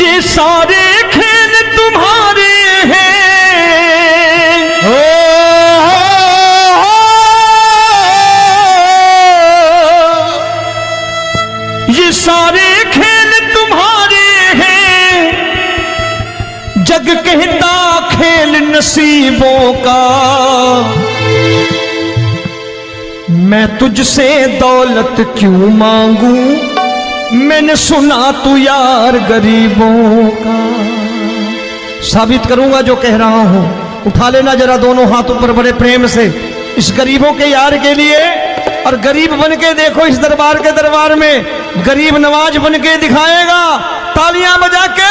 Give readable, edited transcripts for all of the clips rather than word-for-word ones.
ये सारे खेल तुम्हारे हैं, ये सारे खेल तुम्हारे हैं, जग कहता खेल नसीबों का। मैं तुझसे दौलत क्यों मांगू, मैंने सुना तू यार गरीबों का। साबित करूंगा जो कह रहा हूं। उठा लेना जरा दोनों हाथों पर बड़े प्रेम से इस गरीबों के यार के लिए। और गरीब बन के देखो इस दरबार के दरबार में, गरीब नवाज बन के दिखाएगा, तालियां बजा के।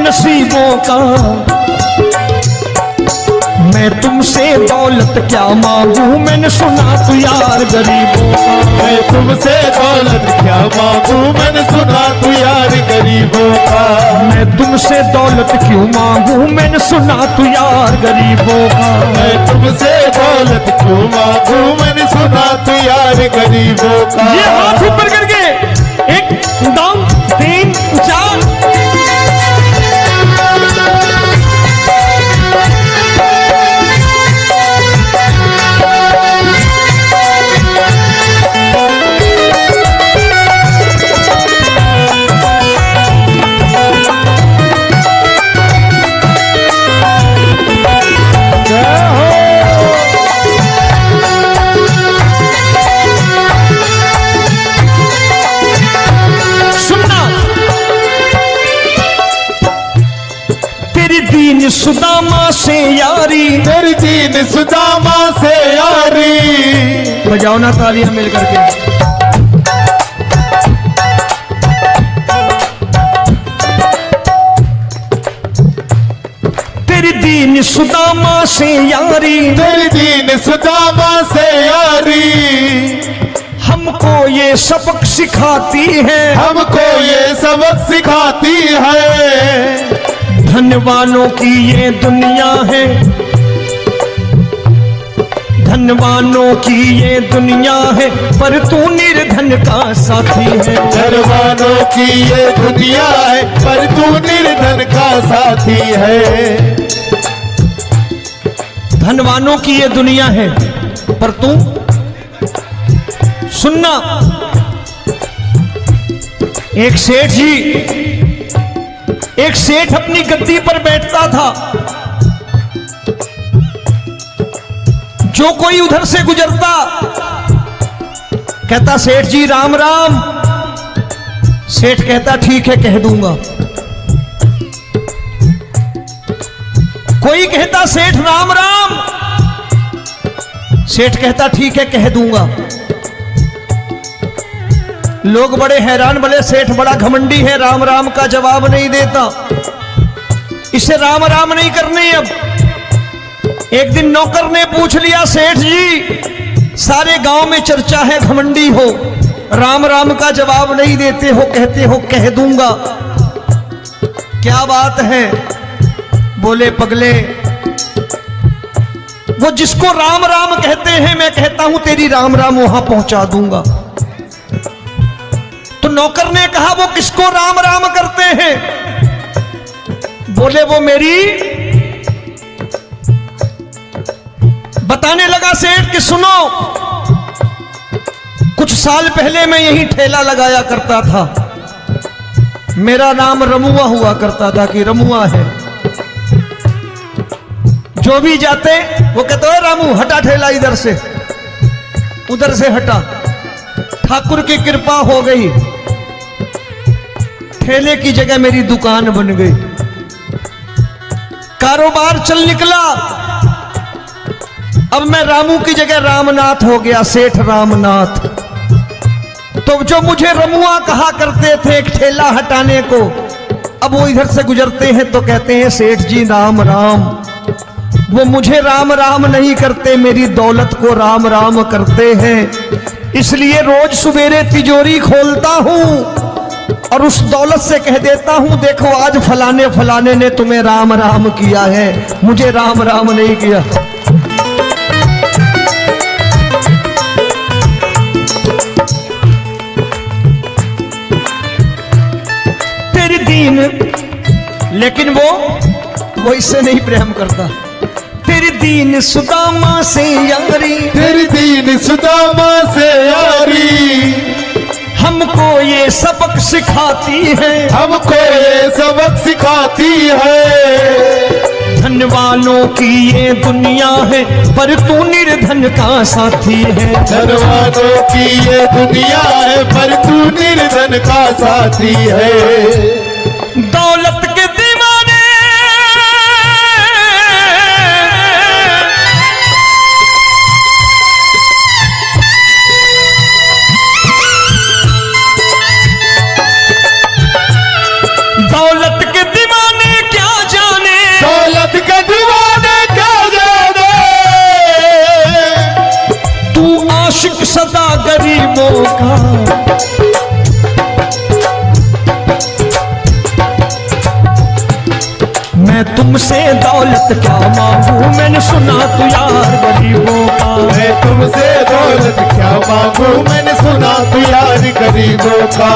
नसीबों का मैं तुमसे दौलत क्या मांगू, मैंने सुना तू यार गरीबों का। मैं तुमसे दौलत क्या मांगू, मैंने सुना तू यार गरीबों का। मैं तुमसे दौलत क्यों मांगू, मैंने सुना तू यार गरीबों का। मैं तुमसे दौलत क्यों मांगू, मैंने सुना तू यार गरीबों का। ये हाथ ऊपर करके 1 2 3 4 सुदामा से यारी, तेरी दीन सुदामा से यारी। बजाओ ना तालियां मिल करके। तेरी दीन सुदामा से यारी, तेरी दीन सुदामा से यारी। हमको ये सबक सिखाती है, हमको ये सबक सिखाती है। धनवानों की ये दुनिया है, धनवानों की ये दुनिया है, पर तू निर्धन का साथी है। धनवानों की ये दुनिया है, पर तू निर्धन का साथी है। धनवानों की ये दुनिया है, पर तू सुनना। एक सेठ जी, एक सेठ अपनी गद्दी पर बैठता था। जो कोई उधर से गुजरता कहता सेठ जी राम राम। सेठ कहता ठीक है कह दूंगा। कोई कहता सेठ राम राम। सेठ कहता ठीक है कह दूंगा। लोग बड़े हैरान, बोले सेठ बड़ा घमंडी है, राम राम का जवाब नहीं देता, इसे राम राम नहीं करनी। अब एक दिन नौकर ने पूछ लिया सेठ जी सारे गांव में चर्चा है घमंडी हो, राम राम का जवाब नहीं देते हो, कहते हो कह दूंगा, क्या बात है? बोले पगले वो जिसको राम राम कहते हैं मैं कहता हूं तेरी राम राम वहां पहुंचा दूंगा। तो नौकर ने कहा वो किसको राम राम करते हैं? बोले वो मेरी। बताने लगा सेठ कि सुनो, कुछ साल पहले मैं यही ठेला लगाया करता था, मेरा नाम रमुआ हुआ करता था कि रमुआ है। जो भी जाते वो कहते हो रामू हटा ठेला इधर से, उधर से हटा। ठाकुर की कृपा हो गई, ठेले की जगह मेरी दुकान बन गई, कारोबार चल निकला। अब मैं रामू की जगह रामनाथ हो गया, सेठ रामनाथ। तो जो मुझे रमुआ कहा करते थे एक ठेला हटाने को, अब वो इधर से गुजरते हैं तो कहते हैं सेठ जी राम राम। वो मुझे राम राम नहीं करते, मेरी दौलत को राम राम करते हैं। इसलिए रोज सवेरे तिजोरी खोलता हूं और उस दौलत से कह देता हूं देखो आज फलाने फलाने ने तुम्हें राम राम किया है, मुझे राम राम नहीं किया। तेरी दीन, लेकिन वो इससे नहीं प्रेम करता। तेरी दीन सुदामा से यारी, तेरी दीन सुदामा से यारी, हमको ये सबक सिखाती है, हमको ये सबक सिखाती है। धन वालों की ये दुनिया है पर तू निर्धन का साथी है। धन वालों की ये दुनिया है पर तू निर्धन का साथी है। दौलत के दीवाने दौलत के दीवाने क्या जाने, दौलत के दीवाने क्या जाने, तू आशिक सदा गरीबों का। मैं तुमसे दौलत क्या मांगू, मैंने सुना तू यार गरीबों का। मैं तुमसे दौलत क्या मांगू, मैंने सुना तू यार गरीबों का।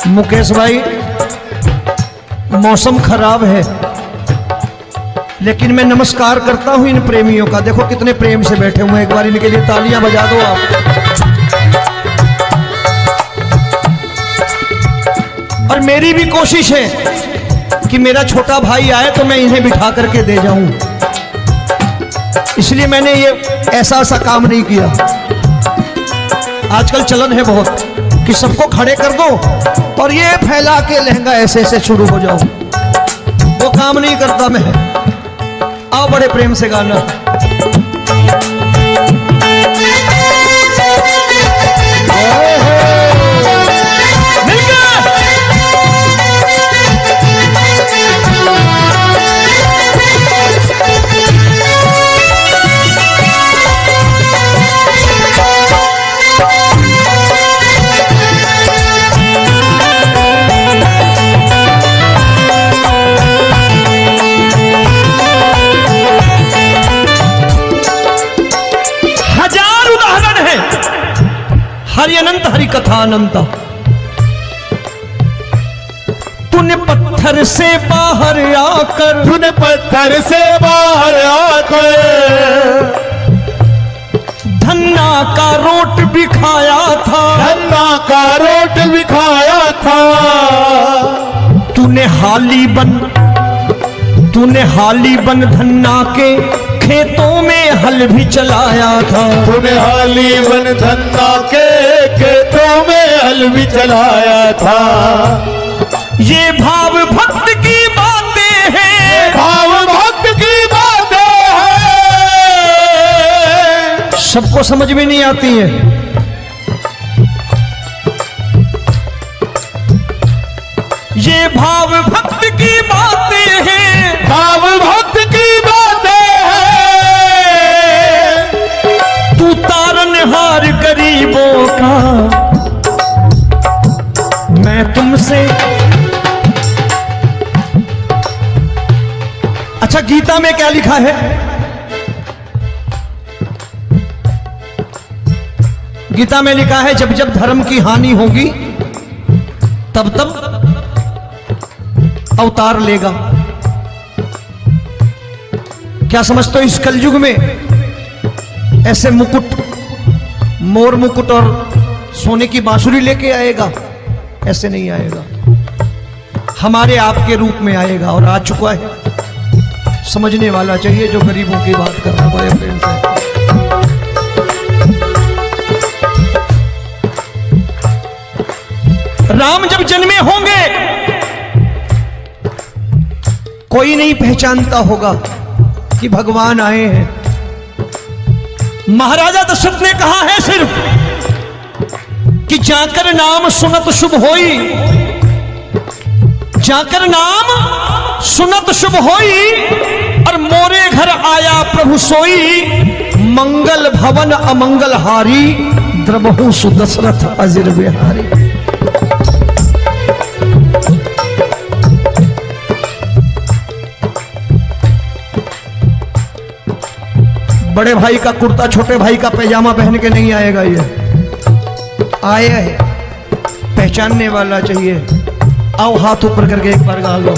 मुकेश भाई, मौसम खराब है लेकिन मैं नमस्कार करता हूं इन प्रेमियों का। देखो कितने प्रेम से बैठे हुए हैं, एक बार इनके लिए तालियां बजा दो आप। और मेरी भी कोशिश है कि मेरा छोटा भाई आए तो मैं इन्हें बिठा करके दे जाऊं, इसलिए मैंने ये ऐसा काम नहीं किया। आजकल चलन है बहुत कि सबको खड़े कर दो और ये फैला के लहंगा ऐसे ऐसे शुरू हो जाओ, वो काम नहीं करता मैं। आओ बड़े प्रेम से गाना। मिल गया। हरि अनंत हरि कथा अनंत। तूने पत्थर से बाहर आकर, तूने पत्थर से बाहर आकर धन्ना का रोट भी खाया था, धन्ना का रोट भी खाया था। तूने हाली बन धन्ना के खेतों में हल भी चलाया था। तूने हाली बन धन्ना के खेतों में हल भी चलाया था। ये भाव भक्त की बातें हैं, भाव भक्त की बातें हैं, सबको समझ में नहीं आती है। ये भाव भक्त की बातें हैं, भाव भक्त की बातें हैं। तू तारनहार गरीबों का, मैं तुमसे। अच्छा, गीता में क्या लिखा है? गीता में लिखा है जब जब धर्म की हानि होगी तब तब अवतार लेगा। क्या समझते हो इस कलयुग में ऐसे मुकुट, मोर मुकुट और सोने की बांसुरी लेके आएगा? ऐसे नहीं आएगा, हमारे आपके रूप में आएगा और आ चुका है। समझने वाला चाहिए जो गरीबों की बात कर रहा है बड़े प्रेम से। राम जब जन्मे होंगे कोई नहीं पहचानता होगा, कि भगवान आए हैं। महाराजा दशरथ ने कहा है सिर्फ कि जाकर नाम सुनत शुभ होई, जाकर नाम सुनत शुभ होई, और मोरे घर आया प्रभु सोई, मंगल भवन अमंगल हारी, द्रबहु सुदशरथ अजिर बिहारी। बड़े भाई का कुर्ता छोटे भाई का पैजामा पहन के नहीं आएगा, ये आया है पहचानने वाला चाहिए। आओ हाथ ऊपर करके एक बार गा लो।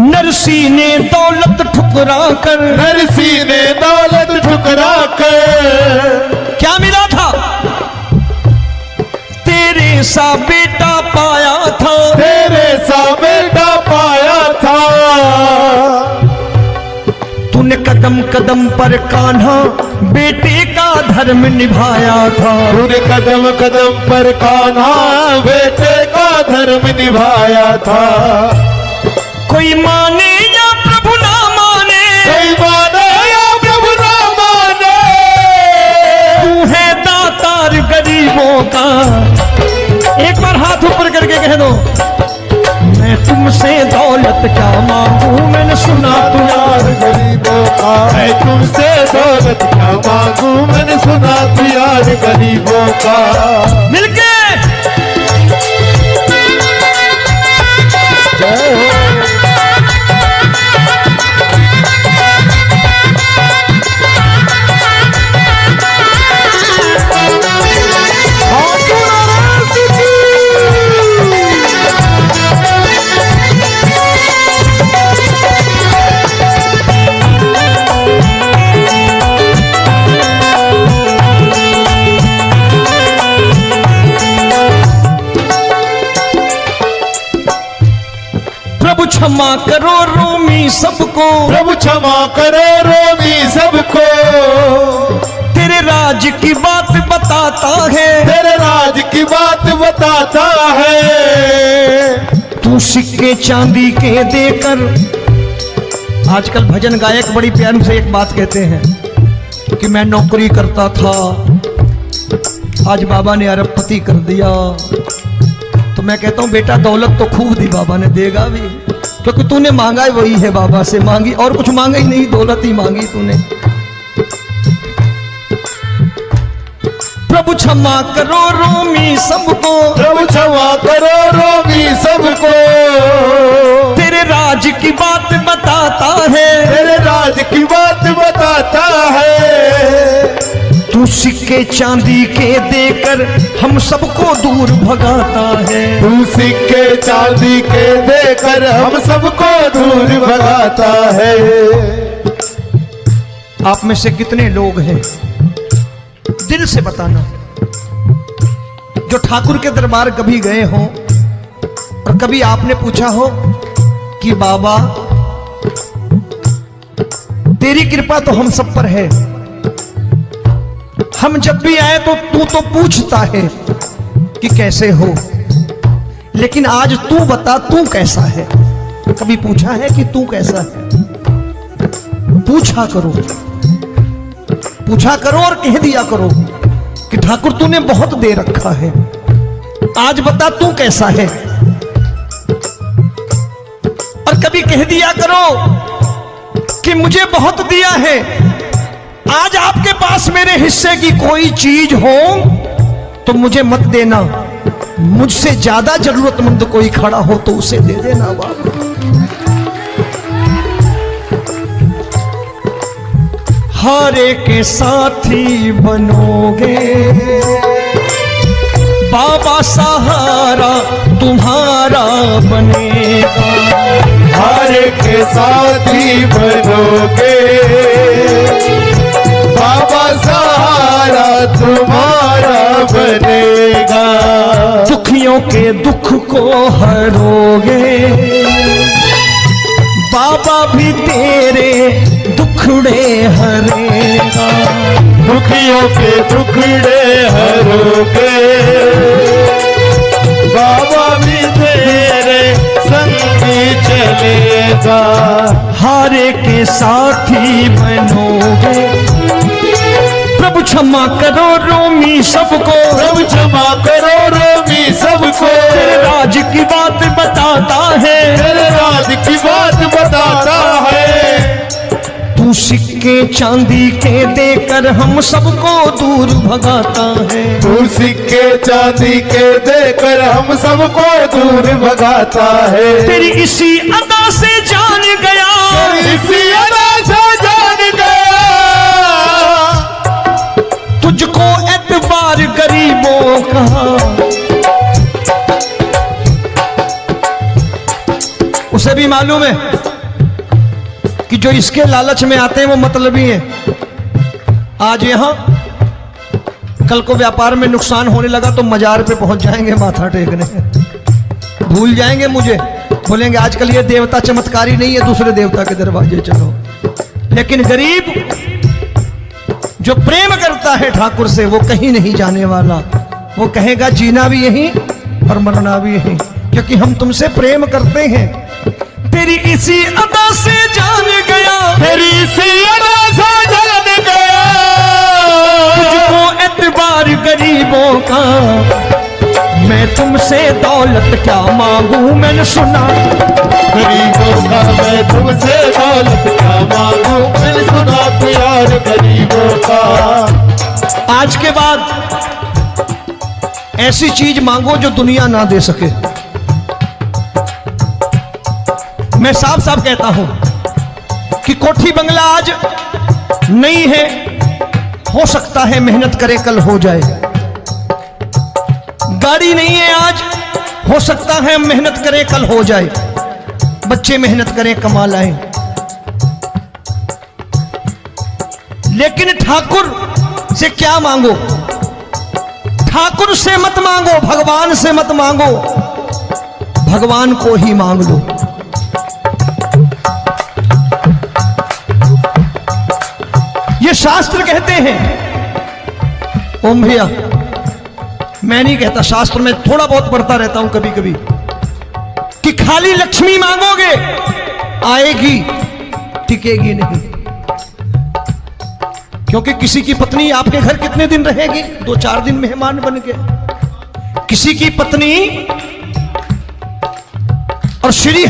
नरसी ने दौलत ठुकरा कर, नरसी ने दौलत ठुकरा कर, क्या मिला था? तेरे सा बेटा पाया था, तेरे सा बेटा पाया था। तूने कदम कदम पर कान्हा बेटे का धर्म निभाया था, तूने कदम कदम पर कान्हा बेटे का धर्म निभाया था। कोई माने या प्रभु ना माने, कोई माने या प्रभु ना माने, तू है दातार गरीबों का। एक बार हाथ ऊपर करके कह दो, मैं तुमसे दौलत क्या मांगू, मैंने सुना तू यार गरीबों का। मैं तुमसे दौलत क्या मांगू, मैंने सुना तू यार गरीबों का। मिलके जय हो। क्षमा करो रोमी सबको, प्रभु क्षमा करो रोमी सबको। तेरे राज की बात बताता है, तेरे राज की बात बताता है। तू सिक्के चांदी के देकर, आजकल भजन गायक बड़ी प्यार से एक बात कहते हैं कि मैं नौकरी करता था, आज बाबा ने अरबपति कर दिया। तो मैं कहता हूं बेटा दौलत तो खूब दी बाबा ने, देगा भी, क्योंकि तूने मांगा है वही है बाबा से मांगी, और कुछ मांगा ही नहीं, दौलत ही मांगी तूने। प्रभु क्षमा करो रोमी सबको, प्रभु क्षमा करो रोमी सबको। तेरे राज की बात बताता है, तेरे राज की बात बताता है। तू सिक्के चांदी के देकर हम सबको दूर भगाता है, तू सिक्के चांदी के देकर हम सबको दूर भगाता है। आप में से कितने लोग हैं, दिल से बताना, जो ठाकुर के दरबार कभी गए हो और कभी आपने पूछा हो कि बाबा तेरी कृपा तो हम सब पर है, हम जब भी आए तो तू तो पूछता है कि कैसे हो, लेकिन आज तू बता तू कैसा है। कभी पूछा है कि तू कैसा है? पूछा करो, पूछा करो और कह दिया करो कि ठाकुर तूने बहुत दे रखा है, आज बता तू कैसा है। और कभी कह दिया करो कि मुझे बहुत दिया है, आज आपके पास मेरे हिस्से की कोई चीज हो तो मुझे मत देना, मुझसे ज्यादा जरूरतमंद कोई खड़ा हो तो उसे दे देना बाबा। हारे के साथी बनोगे बाबा, सहारा तुम्हारा बनेगा। हारे के साथी बनोगे बाबा, सहारा तुम्हारा बनेगा। दुखियों के दुख को हरोगे बाबा, भी तेरे दुखड़े हरेगा। दुखियों के दुखड़े हरोगे, बाबा भी तेरे संगी चलेगा। हारे के साथी बनोगे, प्रभु क्षमा करो रोमी सबको, प्रभु क्षमा करो रोमी सबको, तेरे राज की बात बताता है, तेरे राज की बात बताता है। तू सिक्के चांदी के देकर हम सबको दूर भगाता है, तू सिक्के चांदी के देकर हम सबको दूर भगाता है। तेरी इसी अदा से जान गया, इसी अदा से जान गया, तुझको एतबार गरीबों का। उसे भी मालूम है कि जो इसके लालच में आते हैं वो मतलबी हैं। आज यहां कल को व्यापार में नुकसान होने लगा तो मजार पे पहुंच जाएंगे माथा टेकने, भूल जाएंगे मुझे, बोलेंगे आजकल ये देवता चमत्कारी नहीं है, दूसरे देवता के दरवाजे चलो। लेकिन गरीब जो प्रेम करता है ठाकुर से वो कहीं नहीं जाने वाला, वो कहेगा जीना भी यहीं और मरना भी यहीं, क्योंकि हम तुमसे प्रेम करते हैं। तेरी इसी अदा से जान गया, तेरी इसी अदा से जान गया, तुझको एतबार गरीबों का। मैं तुमसे दौलत क्या मांगू, मैंने सुना गरीबों का। मैं तुमसे दौलत क्या मांगू, मैंने सुना प्यार गरीबों का। आज के बाद ऐसी चीज मांगो जो दुनिया ना दे सके। मैं साफ साफ कहता हूं कि कोठी बंगला आज नहीं है, हो सकता है मेहनत करे कल हो जाए। गाड़ी नहीं है आज, हो सकता है मेहनत करें कल हो जाए। बच्चे मेहनत करें कमा लाएं, लेकिन ठाकुर से क्या मांगो? ठाकुर से मत मांगो, भगवान से मत मांगो, भगवान को ही मांग लो। ये शास्त्र कहते हैं। ओम भैया, मैं नहीं कहता, शास्त्र में थोड़ा बहुत पढ़ता रहता हूं कभी कभी, कि खाली लक्ष्मी मांगोगे आएगी, टिकेगी नहीं। क्योंकि किसी की पत्नी आपके घर कितने दिन रहेगी? 2-4 दिन मेहमान बन के। किसी की पत्नी और श्री